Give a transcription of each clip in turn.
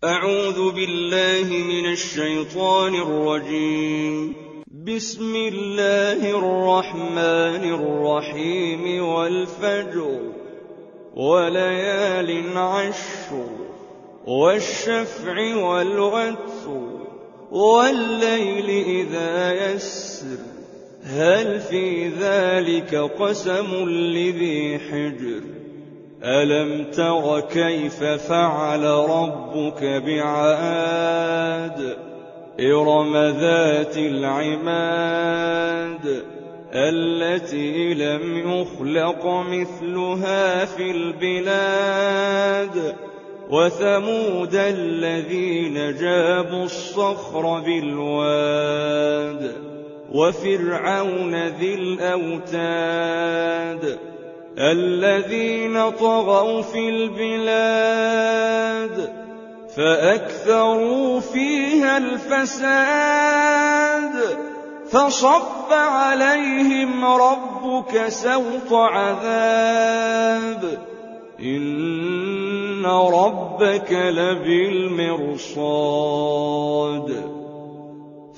أعوذ بالله من الشيطان الرجيم. بسم الله الرحمن الرحيم. والفجر وليال عشر والشفع والوتر والليل إذا يسر هل في ذلك قسم لذي حجر ألم تر كيف فعل ربك بعاد إرم ذات العماد التي لم يخلق مثلها في البلاد وثمود الذين جابوا الصخر بالواد وفرعون ذي الأوتاد الذين طغوا في البلاد فأكثروا فيها الفساد فصب عليهم ربك سوط عذاب إن ربك لبالمرصاد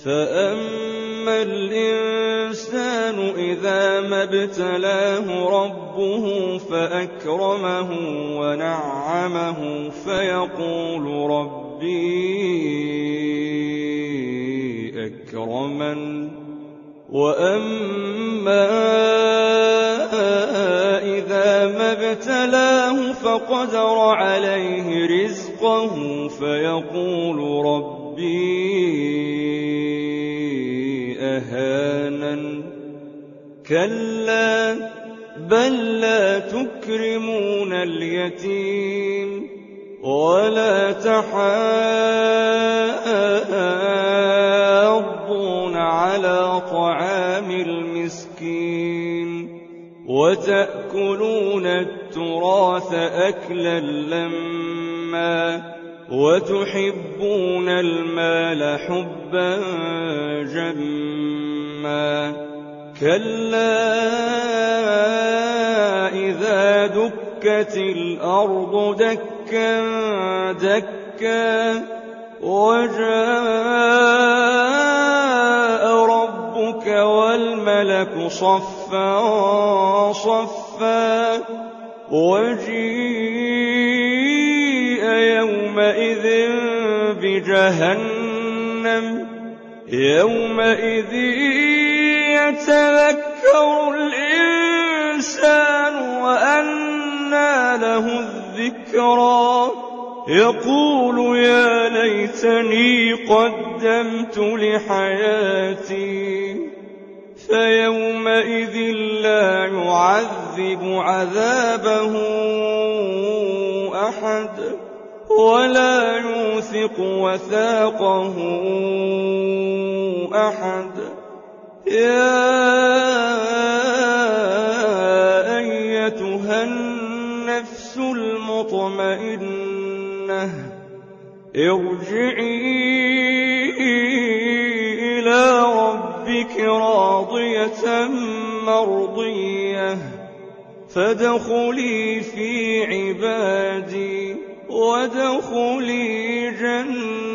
فأما الإنسان إذا ما ابتلاه ربه فأكرمه ونعمه فيقول ربي أكرمن وأما إذا ما ابتلاه فقدر عليه رزقه فيقول ربي أهانن كلا بل لا تكرمون اليتيم ولا تحاضون على طعام المسكين وتأكلون التراث أكلا لما وتحبون المال حبا جما كلا إذا دكت الأرض دكا دكا وجاء ربك والملك صفا صفا وجيء يومئذ بجهنم يومئذ يتذكر الإنسان وأنى له الذكرى يقول يا ليتني قدمت لحياتي فيومئذ لا يعذب عذابه أحد ولا يوثق وثاقه أحد يا أيتها النفس المطمئنة ارجعي إلى ربك راضية مرضية فادخلي في عبادي وادخلي جنتي.